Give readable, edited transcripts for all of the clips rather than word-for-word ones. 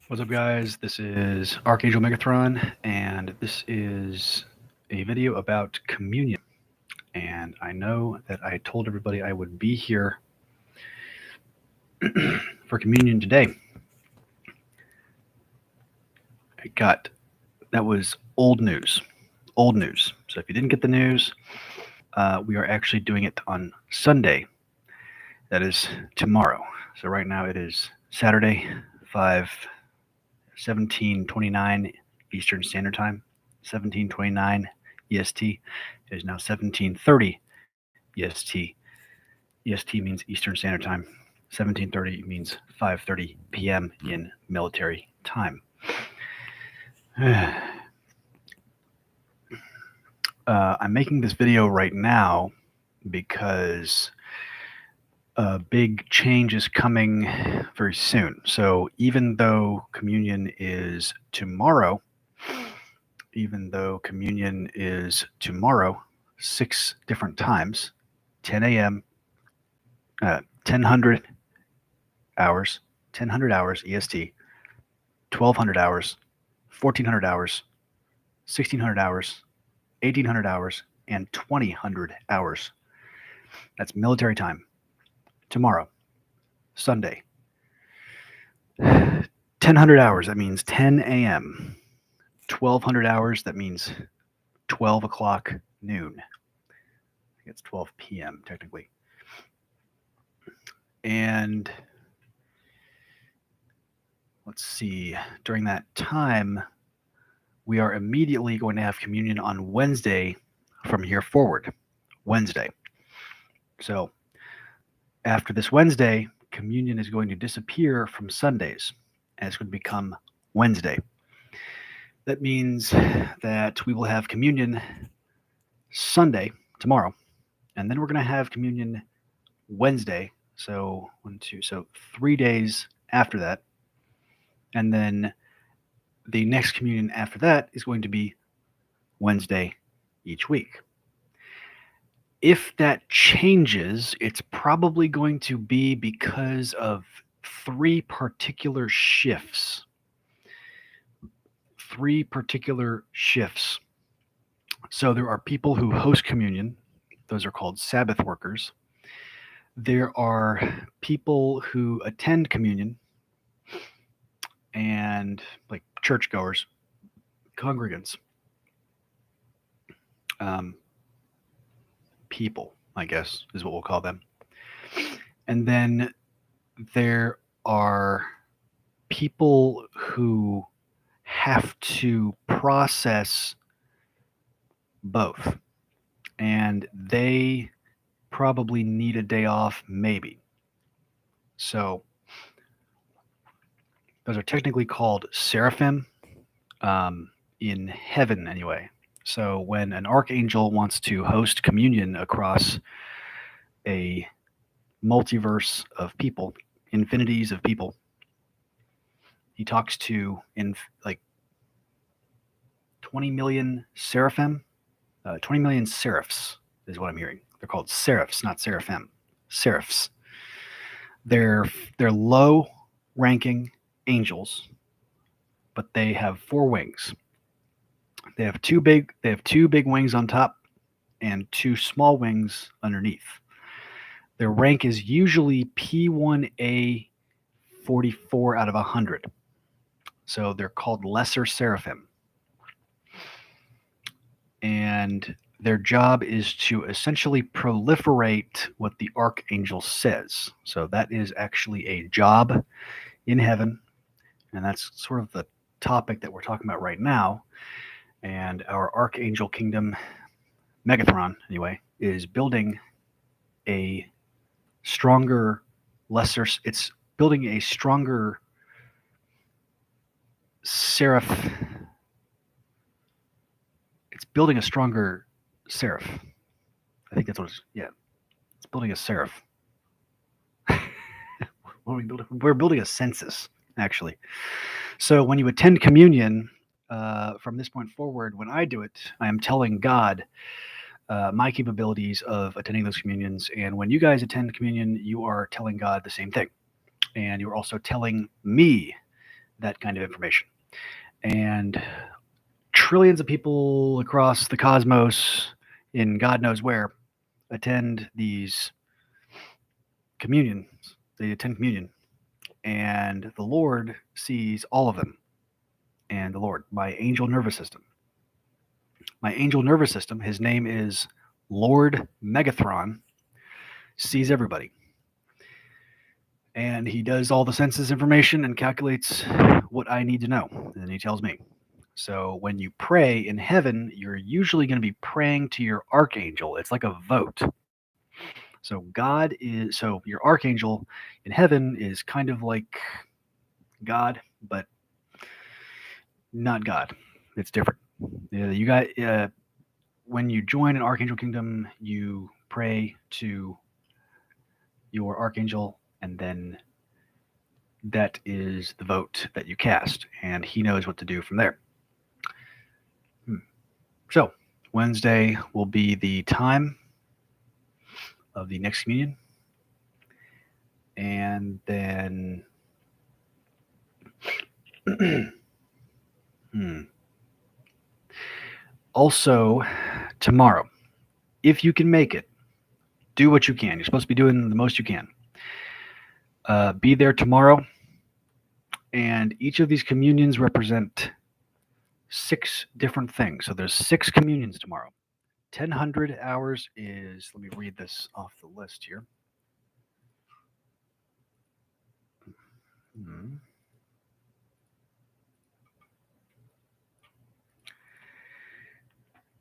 What's up, guys? This is Archangel Megathron, and this is a video about communion. And I know that I told everybody I would be here for communion today. That was old news. Old news. So if you didn't get the news, we are actually doing it on Sunday. That is tomorrow. So right now it is Saturday, 5/17/29 Eastern Standard Time, 17:29 EST. It is now 17:30 EST. EST means Eastern Standard Time. 17:30 means 5:30 p.m. in military time. I'm making this video right now because a big change is coming very soon. So even though communion is tomorrow, 6 different times, 10 a.m., 1000 hours, 1000 hours EST, 1200 hours, 1400 hours, 1600 hours, 1800 hours, and 2000 hours. That's military time. Tomorrow, Sunday. 1000 hours, that means 10 a.m. 1200 hours, that means 12 o'clock noon. I think it's 12 p.m. technically. And let's see, during that time, we are immediately going to have communion on Wednesday from here forward. Wednesday. So after this Wednesday, communion is going to disappear from Sundays and it's going to become Wednesday. That means that we will have communion Sunday, tomorrow, and then we're going to have communion Wednesday. So 3 days after that. And then the next communion after that is going to be Wednesday each week. If that changes, it's probably going to be because of 3 particular shifts. 3 particular shifts. So there are people who host communion. Those are called Sabbath workers. There are people who attend communion and like churchgoers, congregants, people, I guess, is what we'll call them. And then there are people who have to process both, and they probably need a day off, maybe. So those are technically called seraphim, in heaven anyway. So when an archangel wants to host communion across a multiverse of people, infinities of people, he talks to like 20 million seraphim, 20 million seraphs is what I'm hearing. They're called seraphs, not seraphim. Seraphs. They're low-ranking angels, but they have 4 wings. They have two big wings on top and 2 small wings underneath. Their rank is usually P1A 44 out of 100. So they're called lesser seraphim. And their job is to essentially proliferate what the archangel says. So that is actually a job in heaven, and that's sort of the topic that we're talking about right now. And our archangel kingdom, Megathron anyway, is building a stronger, it's building a stronger seraph. It's building a stronger seraph. I think that's what it's, yeah. It's building a seraph. What are we building? We're building a census, actually. So when you attend communion, from this point forward, when I do it, I am telling God my capabilities of attending those communions. And when you guys attend communion, you are telling God the same thing. And you're also telling me that kind of information. And trillions of people across the cosmos in God knows where attend these communions. They attend communion, and the Lord sees all of them. And the Lord, my angel nervous system. My angel nervous system, his name is Lord Megathron, sees everybody. And he does all the census information and calculates what I need to know. And then he tells me. So when you pray in heaven, you're usually going to be praying to your archangel. It's like a vote. So your archangel in heaven is kind of like God, but not God. It's different. You got when you join an archangel kingdom, you pray to your archangel, and then that is the vote that you cast, and he knows what to do from there. So Wednesday will be the time of the next communion, and then also tomorrow, if you can make it, do what you can. You're supposed to be doing the most you can. Be there tomorrow, and each of these communions represent 6 different things. So there's 6 communions tomorrow. 1000 hours is, let me read this off the list here.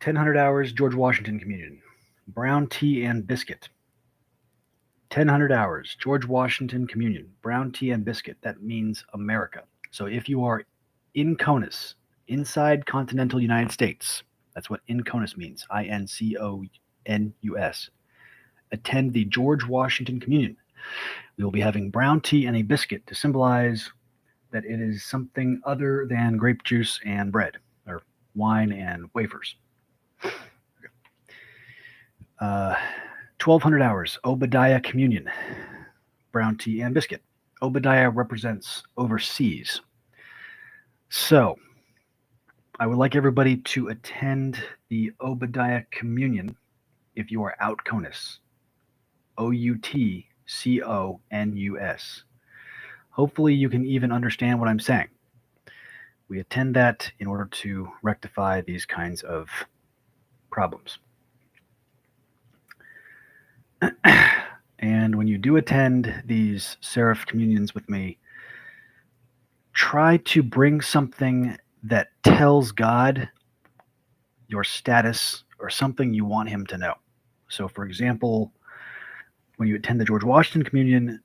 1000 hours, George Washington communion. Brown tea and biscuit. 1000 hours, George Washington communion. Brown tea and biscuit. That means America. So if you are in CONUS, inside continental United States, that's what INCONUS means, INCONUS, attend the George Washington communion. We will be having brown tea and a biscuit to symbolize that it is something other than grape juice and bread, or wine and wafers. 1200 hours, Obadiah communion, brown tea and biscuit. Obadiah represents overseas. So I would like everybody to attend the Obadiah communion if you are out CONUS. OUTCONUS. Hopefully you can even understand what I'm saying. We attend that in order to rectify these kinds of problems. And when you do attend these Seraph communions with me, try to bring something that tells God your status or something you want him to know. So, for example, when you attend the George Washington communion,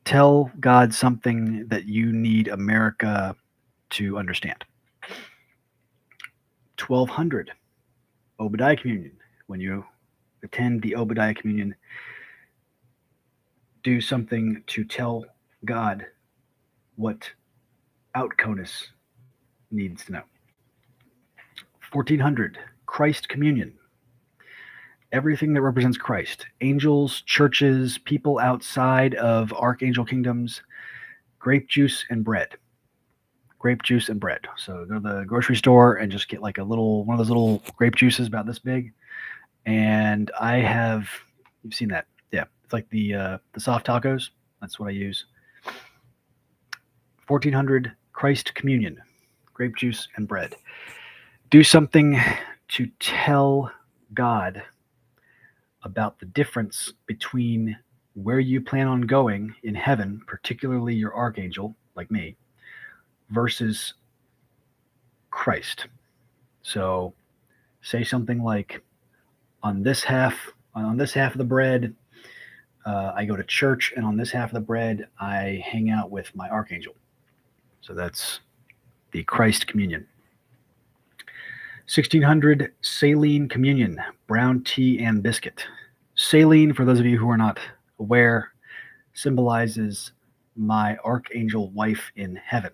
tell God something that you need America to understand. 1200, Obadiah communion. When you attend the Obadiah communion, do something to tell God what out CONUS needs to know. 1400, Christ communion. Everything that represents Christ. Angels, churches, people outside of archangel kingdoms, grape juice and bread. Grape juice and bread. So go to the grocery store and just get like one of those little grape juices about this big. And you've seen that. Yeah. It's like the soft tacos. That's what I use. 1400, Christ communion, grape juice and bread. Do something to tell God about the difference between where you plan on going in heaven, particularly your archangel, like me, versus Christ. So say something like, on this half of the bread, I go to church, and on this half of the bread, I hang out with my archangel. So that's the Christ communion. 1600, saline communion, brown tea and biscuit. Saline, for those of you who are not aware, symbolizes my archangel wife in heaven.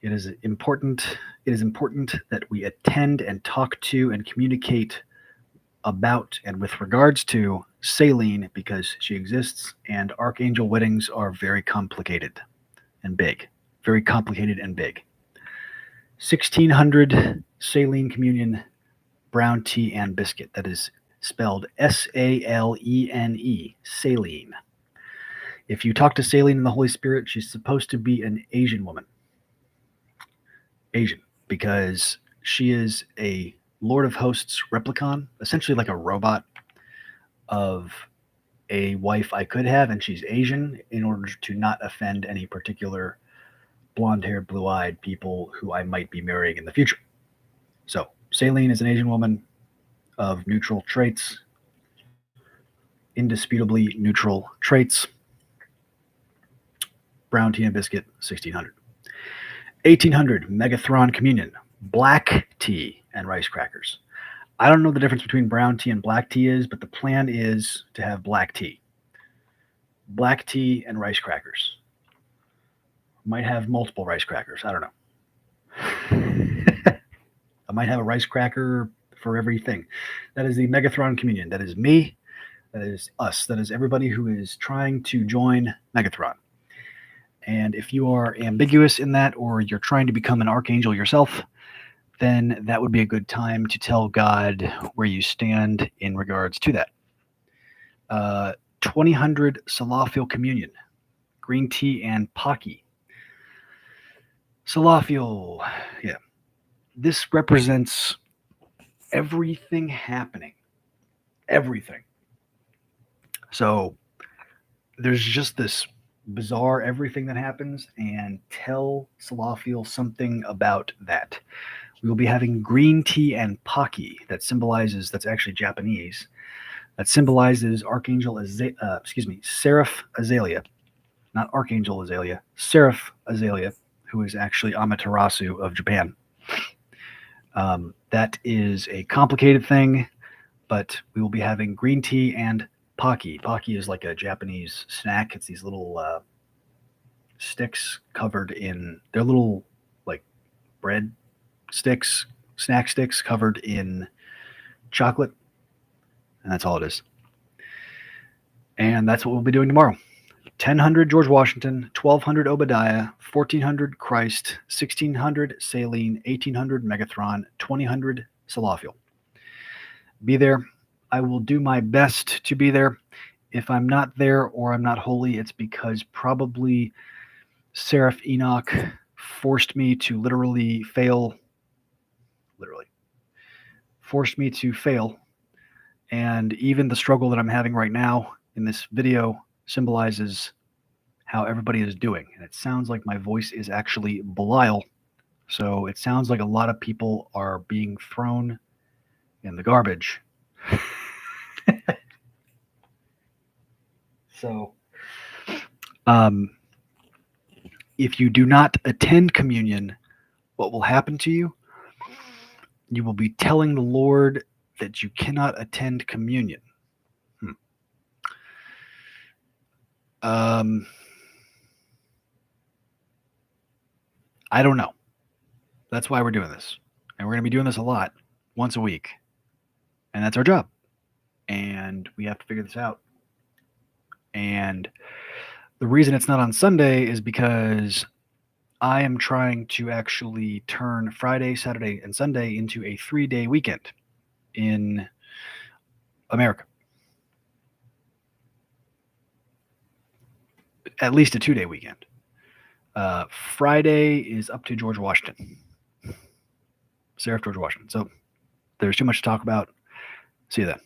It is important that we attend and talk to and communicate about and with regards to Saline, because she exists, and archangel weddings are very complicated and big, very complicated and big. 1600 saline communion, brown tea and biscuit. That is spelled Salene, saline. If you talk to Saline in the Holy Spirit, she's supposed to be an Asian woman. Asian, because she is a Lord of Hosts replicon, essentially like a robot of a wife I could have, and she's Asian in order to not offend any particular blonde-haired, blue-eyed people who I might be marrying in the future. So, Saline is an Asian woman of neutral traits, indisputably neutral traits. Brown tea and biscuit, 1600. 1800, Megathron communion, black tea and rice crackers. I don't know the difference between brown tea and black tea is, but the plan is to have black tea. Black tea and rice crackers. Might have multiple rice crackers. I don't know. I might have a rice cracker for everything. That is the Megathron communion. That is me. That is us. That is everybody who is trying to join Megathron. And if you are ambiguous in that, or you're trying to become an archangel yourself, then that would be a good time to tell God where you stand in regards to that. 2000 Salafil communion, green tea and Pocky. Salafil, yeah. This represents everything happening. Everything. So there's just this bizarre everything that happens, and tell Salafil something about that. We will be having green tea and Pocky that symbolizes, that's actually Japanese, that symbolizes Seraph Azalea, not Archangel Azalea, Seraph Azalea, who is actually Amaterasu of Japan. That is a complicated thing, but we will be having green tea and Pocky. Pocky is like a Japanese snack. It's these little sticks covered in, they're little like bread sticks, snack sticks covered in chocolate. And that's all it is. And that's what we'll be doing tomorrow. 1000 George Washington, 1200 Obadiah, 1400 Christ, 1600 Saline, 1800 Megathron, 2000 Salafil. Be there. I will do my best to be there. If I'm not there or I'm not holy, it's because probably Seraph Enoch forced me to literally fail. Forced me to fail. And even the struggle that I'm having right now in this video symbolizes how everybody is doing. And it sounds like my voice is actually Belial. So it sounds like a lot of people are being thrown in the garbage. So, if you do not attend communion, what will happen to you? You will be telling the Lord that you cannot attend communion. I don't know. That's why we're doing this. And we're going to be doing this a lot, once a week. And that's our job. And we have to figure this out. And the reason it's not on Sunday is because I am trying to actually turn Friday, Saturday, and Sunday into a 3-day weekend in America. At least a 2-day weekend. Friday is up to George Washington. Seraph George Washington. So there's too much to talk about. See you then.